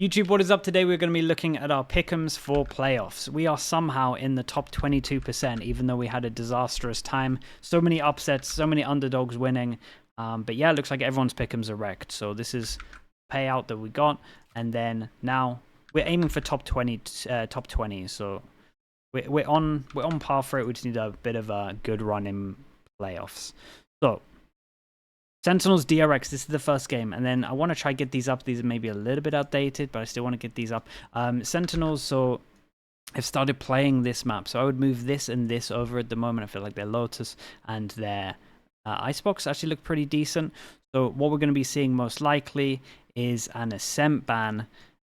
YouTube, what is up? Today we're going to be looking at our Pickems for playoffs. We are somehow in the top 22%, even though we had a disastrous time. So many upsets, so many underdogs winning. But yeah, it looks like everyone's Pickems are wrecked. So this is payout that we got. And then now we're aiming for top 20. So we're on par for it. We just need a bit of a good run in playoffs. So Sentinels, DRX, this is the first game, and then I want to try get these up. These are maybe a little bit outdated, but I still want to get these up. Sentinels, so I've started playing this map, so I would move this and this over at the moment. I feel like their Lotus and their Icebox actually look pretty decent. So what we're going to be seeing most likely is an Ascent ban,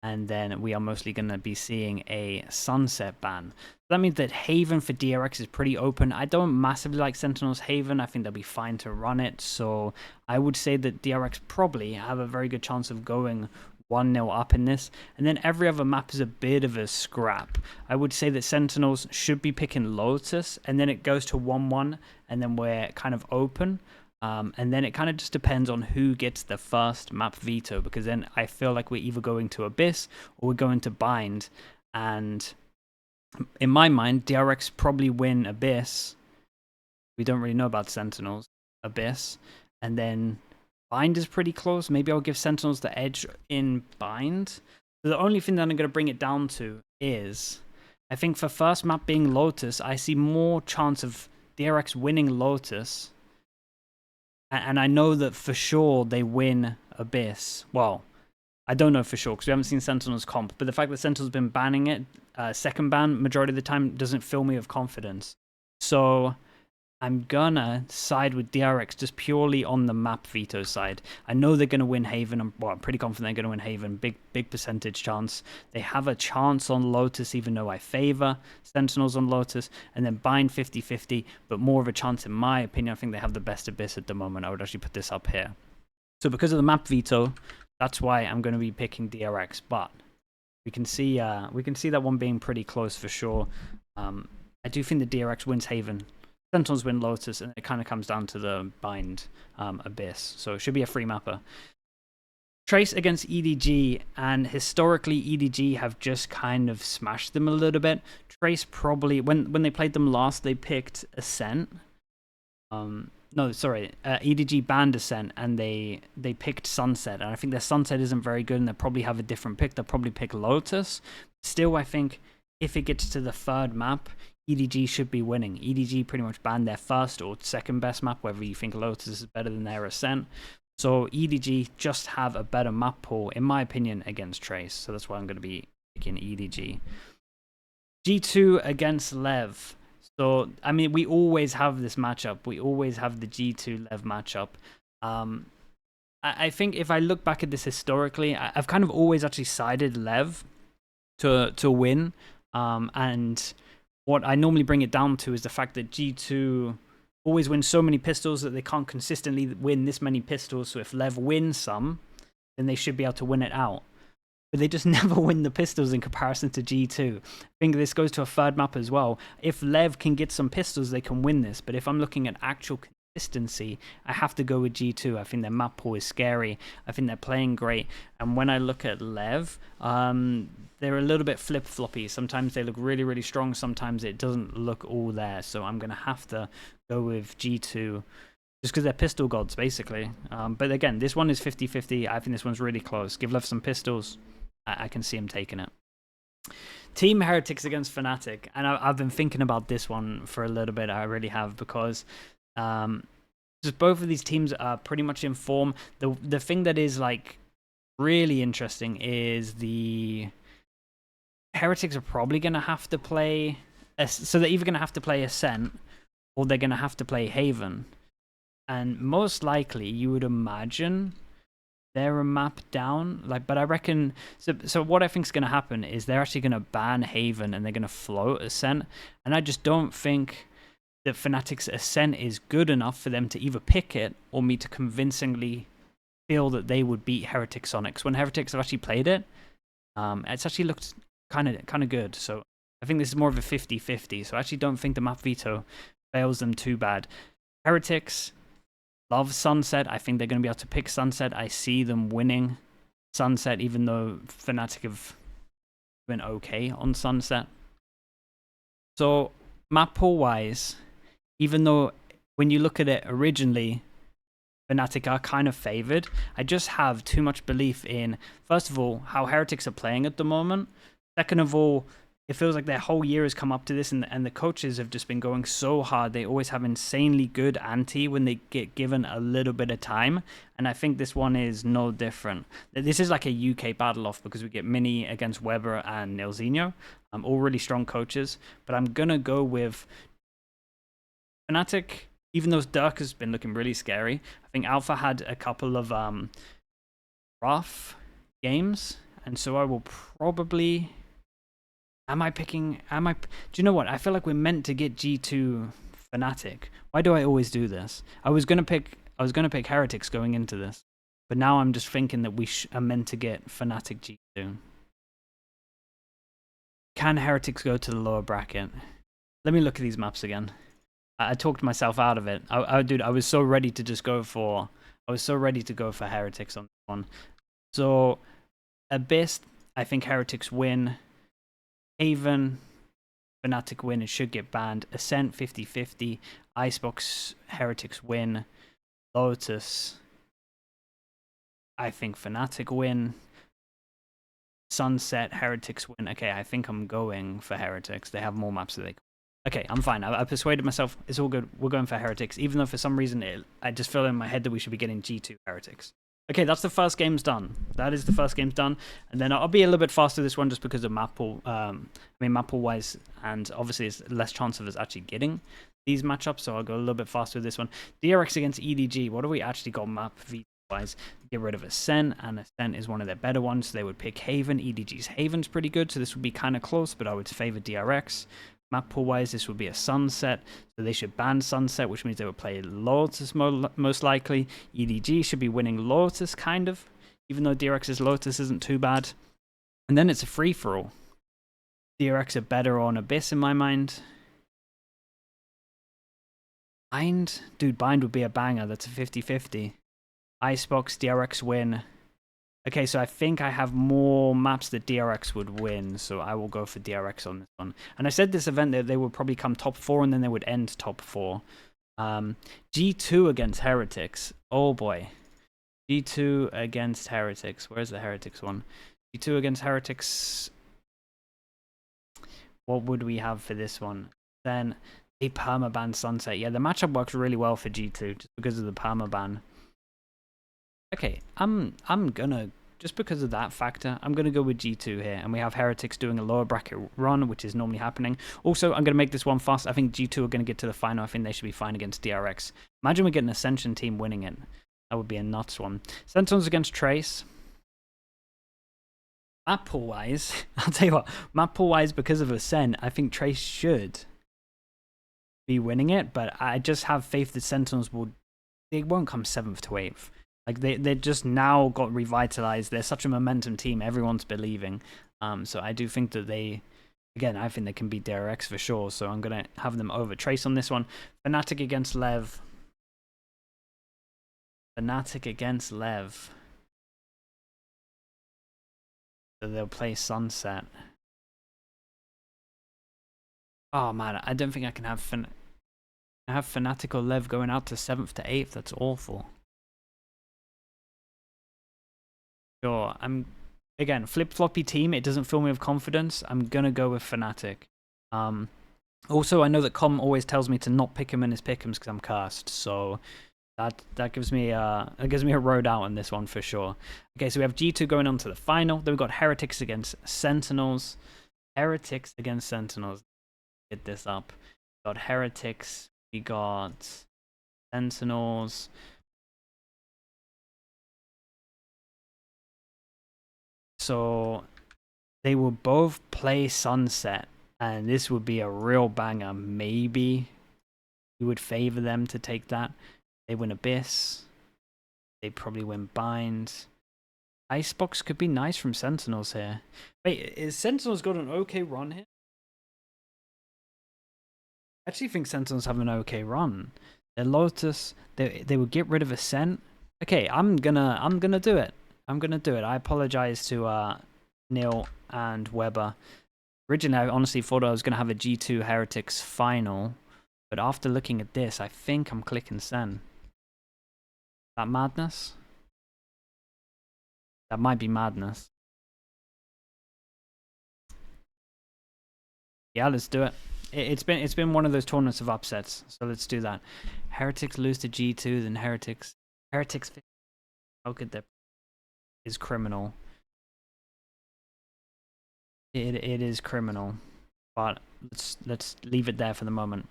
and then we are mostly going to be seeing a Sunset ban. That means that Haven for DRX is pretty open. I don't massively like Sentinels Haven. I think they'll be fine to run it. So I would say that DRX probably have a very good chance of going 1-0 up in this. And then every other map is a bit of a scrap. I would say that Sentinels should be picking Lotus, and then it goes to 1-1, and then we're kind of open. And then it kind of just depends on who gets the first map veto, because then I feel like we're either going to Abyss or we're going to Bind. And in my mind, DRX probably win Abyss. We don't really know about Sentinels. Abyss. And then Bind is pretty close. Maybe I'll give Sentinels the edge in Bind. So the only thing that I'm going to bring it down to is, I think for first map being Lotus, I see more chance of DRX winning Lotus. And I know that for sure they win Abyss. Well, I don't know for sure because we haven't seen Sentinels comp. But the fact that Sentinels been banning it, second ban majority of the time, doesn't fill me with confidence. So I'm gonna side with DRX just purely on the map veto side. I know they're gonna win Haven. I'm pretty confident they're gonna win Haven. Big percentage chance. They have a chance on Lotus, even though I favor Sentinels on Lotus, and then Bind 50-50, but more of a chance in my opinion. I think they have the best Abyss at the moment. I would actually put this up here. So because of the map veto, that's why I'm going to be picking DRX. But we can see that one being pretty close for sure. I do think the DRX wins Haven. Sentinels win Lotus, and it kind of comes down to the Bind Abyss. So it should be a free mapper. Trace against EDG, and historically EDG have just kind of smashed them a little bit. Trace probably, when they played them last, they picked Ascent. No, sorry, EDG banned Ascent, and they picked Sunset, and I think their Sunset isn't very good, and they'll probably have a different pick. They'll probably pick Lotus. Still, I think if it gets to the third map, EDG should be winning. EDG pretty much banned their first or second best map, whether you think Lotus is better than their Ascent. So EDG just have a better map pool, in my opinion, against Trace. So that's why I'm going to be picking EDG. G2 against Lev. So, I mean, we always have this matchup. We always have the G2 Lev matchup. I think if I look back at this historically, I've kind of always actually sided Lev to win. And what I normally bring it down to is the fact that G2 always win so many pistols that they can't consistently win this many pistols. So if Lev wins some, then they should be able to win it out. But they just never win the pistols in comparison to G2. I think this goes to a third map as well. If Lev can get some pistols, they can win this. But if I'm looking at actual consistency, I have to go with G2. I think their map pool is scary. I think they're playing great. And when I look at Lev, they're a little bit flip-floppy. Sometimes they look really, really strong. Sometimes it doesn't look all there. So I'm going to have to go with G2. Just because they're pistol gods, basically. But again, this one is 50-50. I think this one's really close. Give Lev some pistols. I can see him taking it. Team Heretics against Fnatic. And I've been thinking about this one for a little bit. I really have, because just both of these teams are pretty much in form. The thing that is like really interesting is the Heretics are probably going to have to play. So they're either going to have to play Ascent or they're going to have to play Haven. And most likely, you would imagine they're a map down. But I reckon. So what I think is going to happen is they're actually going to ban Haven and they're going to float Ascent. And I just don't think that Fnatic's Ascent is good enough for them to either pick it or me to convincingly feel that they would beat Heretics Sonics. When Heretics have actually played it, it's actually looked kind of good. So I think this is more of a 50-50. So I actually don't think the map veto fails them too bad. Heretics love Sunset. I think they're going to be able to pick Sunset. I see them winning Sunset, even though Fnatic have been okay on Sunset. So map pool wise, even though when you look at it originally, Fnatic are kind of favored, I just have too much belief in, first of all, how Heretics are playing at the moment. Second of all, it feels like their whole year has come up to this, and the coaches have just been going so hard. They always have insanely good anti when they get given a little bit of time, and I think this one is no different. This is like a UK battle off because we get Mini against Weber and Nilzinho. All really strong coaches, but I'm gonna go with Fnatic. Even though Dirk has been looking really scary, I think Alpha had a couple of rough games, and so I will probably. Do you know what? I feel like we're meant to get G2 Fnatic. Why do I always do this? I was gonna pick Heretics going into this, but now I'm just thinking that we are meant to get Fnatic G2. Can Heretics go to the lower bracket? Let me look at these maps again. I talked myself out of it. Dude, I was so ready to just go for. I was so ready to go for Heretics on this one. So, Abyss, I think Heretics win. Haven, Fnatic win. It should get banned. Ascent 50-50. Icebox, Heretics win. Lotus, I think Fnatic win. Sunset, Heretics win. Okay, I think I'm going for Heretics. They have more maps that they can. Okay, I'm fine. I persuaded myself. It's all good. We're going for Heretics, even though for some reason I just feel in my head that we should be getting G2 Heretics. Okay, that's the first game's done. That is the first game's done. And then I'll be a little bit faster this one just because of map pool. Map pool wise, and obviously it's less chance of us actually getting these matchups, so I'll go a little bit faster with this one. DRX against EDG. What do we actually got map V wise? Get rid of Ascent, and Ascent is one of their better ones. So they would pick Haven. EDG's Haven's pretty good, so this would be kind of close, but I would favor DRX. Map pool wise, this would be a Sunset, so they should ban Sunset, which means they would play Lotus most likely. EDG should be winning Lotus, kind of, even though DRX's Lotus isn't too bad. And then it's a free-for-all. DRX are better on Abyss in my mind. Bind? Dude, Bind would be a banger. That's a 50-50. Icebox, DRX win. Okay, so I think I have more maps that DRX would win, so I will go for DRX on this one. And I said this event that they would probably come top 4 and then they would end top 4. G2 against Heretics. Oh boy. G2 against Heretics. Where's the Heretics one? G2 against Heretics. What would we have for this one? Then a permaban Sunset. Yeah, the matchup works really well for G2 just because of the permaban. Okay, I'm gonna, just because of that factor, I'm gonna go with G2 here, and we have Heretics doing a lower bracket run, which is normally happening. Also, I'm gonna make this one fast. I think G2 are gonna get to the final. I think they should be fine against DRX. Imagine we get an Ascension team winning it. That would be a nuts one. Sentinels against Trace. Map pool wise, I'll tell you what, map pool wise, because of Ascent, I think Trace should be winning it, but I just have faith that Sentinels they won't come 7th to 8th. Like they just now got revitalized. They're such a momentum team. Everyone's believing. So I do think that I think they can beat DRX for sure. So I'm gonna have them over Trace on this one. Fnatic against Lev. Fnatic against Lev. So they'll play Sunset. Oh man, I don't think I can have Fnatic or Lev going out to 7th to 8th. That's awful. Sure, again, flip-floppy team. It doesn't fill me with confidence. I'm gonna go with Fnatic. Also, I know that Com always tells me to not pick him in his Pickems because I'm cursed. So that gives me a road out on this one for sure. Okay, so we have G2 going on to the final. Then we've got Heretics against Sentinels. Heretics against Sentinels. Get this up. We got Heretics. We got Sentinels. So they will both play Sunset, and this would be a real banger. Maybe you would favor them to take that. They win Abyss. They probably win Bind. Icebox could be nice from Sentinels here. Wait, is Sentinels got an okay run here? I actually think Sentinels have an okay run. Their Lotus, they would get rid of Ascent. Okay, I'm gonna do it. I'm going to do it. I apologize to Neil and Weber. Originally, I honestly thought I was going to have a G2 Heretics final. But after looking at this, I think I'm clicking send. That madness? That might be madness. Yeah, let's do it. It's been one of those tournaments of upsets, so let's do that. Heretics lose to G2, then Heretics. How could that is criminal? It is criminal, but let's leave it there for the moment.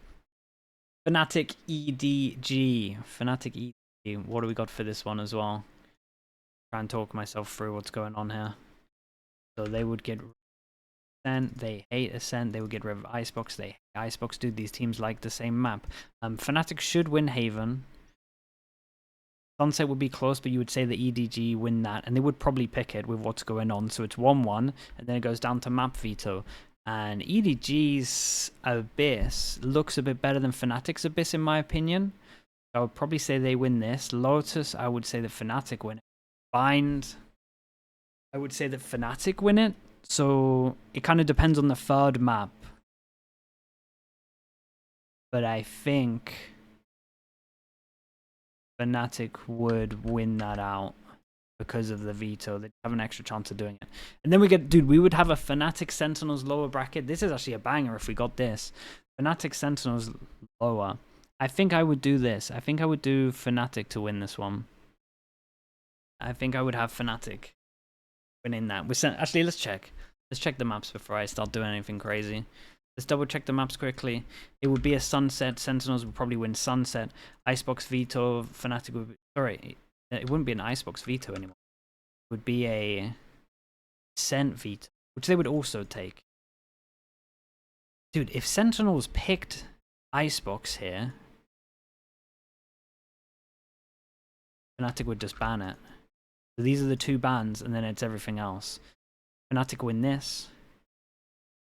Fnatic EDG. Fnatic EDG. What do we got for this one as well? Try and talk myself through what's going on here. So they would get Ascent, they hate Ascent, they would get rid of Icebox, they hate Icebox. Dude, these teams like the same map. Fnatic should win Haven. Sunset would be close, but you would say the EDG win that, and they would probably pick it with what's going on. So it's 1-1, and then it goes down to map veto. And EDG's Abyss looks a bit better than Fnatic's Abyss, in my opinion. I would probably say they win this. Lotus, I would say that Fnatic win it. Bind, I would say that Fnatic win it. So it kind of depends on the third map. But I think Fnatic would win that out because of the veto. They have an extra chance of doing it. And then we get, dude, we would have a Fnatic Sentinels lower bracket. This is actually a banger if we got this. Fnatic Sentinels lower. I think I would do this. I think I would do Fnatic to win this one. I think I would have Fnatic winning that. Actually, let's check. Let's check the maps before I start doing anything crazy. Let's double check the maps quickly. It would be a Sunset. Sentinels would probably win Sunset. Icebox veto. Fnatic would be... Sorry, it wouldn't be an Icebox veto anymore. It would be a Sent veto, which they would also take. Dude, if Sentinels picked Icebox here, Fnatic would just ban it. So these are the two bans, and then it's everything else. Fnatic win this.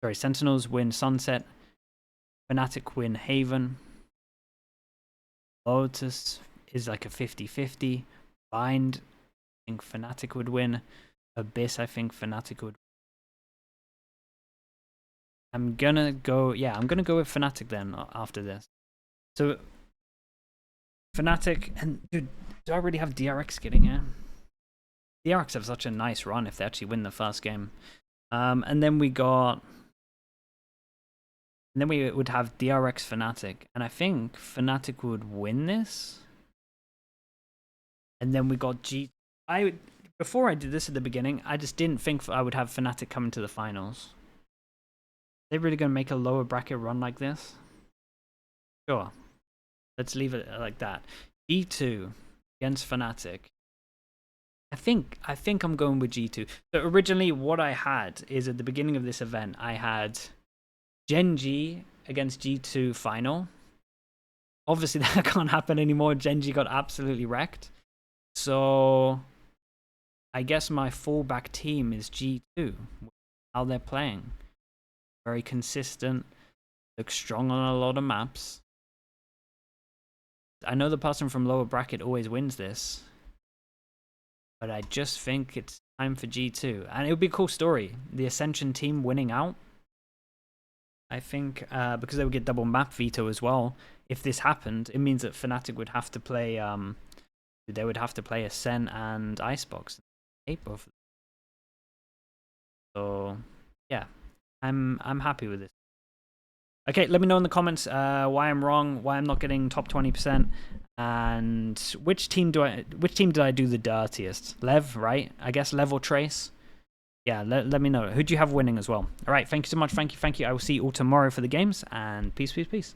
Sorry, Sentinels win Sunset. Fnatic win Haven. Lotus is like a 50-50. Bind, I think Fnatic would win. Abyss, I think Fnatic would. I'm gonna go with Fnatic then after this. So Fnatic, and dude, do I really have DRX getting here? DRX have such a nice run if they actually win the first game. And then we got... And then we would have DRX Fnatic. And I think Fnatic would win this. And then we got before I did this at the beginning, I just didn't think I would have Fnatic coming to the finals. Are they really going to make a lower bracket run like this? Sure. Let's leave it like that. G2 against Fnatic. I think I'm going with G2. So originally what I had is at the beginning of this event, I had Gen G against G2 final. Obviously that can't happen anymore. Gen G got absolutely wrecked. So I guess my fallback team is G2. How they're playing. Very consistent. Look strong on a lot of maps. I know the person from lower bracket always wins this. But I just think it's time for G2. And it would be a cool story. The Ascension team winning out. I think because they would get double map veto as well. If this happened, it means that Fnatic would have to play they would have to play Ascent and Icebox. I hate both. So yeah. I'm happy with this. Okay, let me know in the comments why I'm wrong, why I'm not getting top 20%, and which team did I do the dirtiest? Lev, right? I guess Lev or Trace. Yeah, let me know. Who do you have winning as well? All right, thank you so much. Thank you. I will see you all tomorrow for the games, and peace, peace, peace.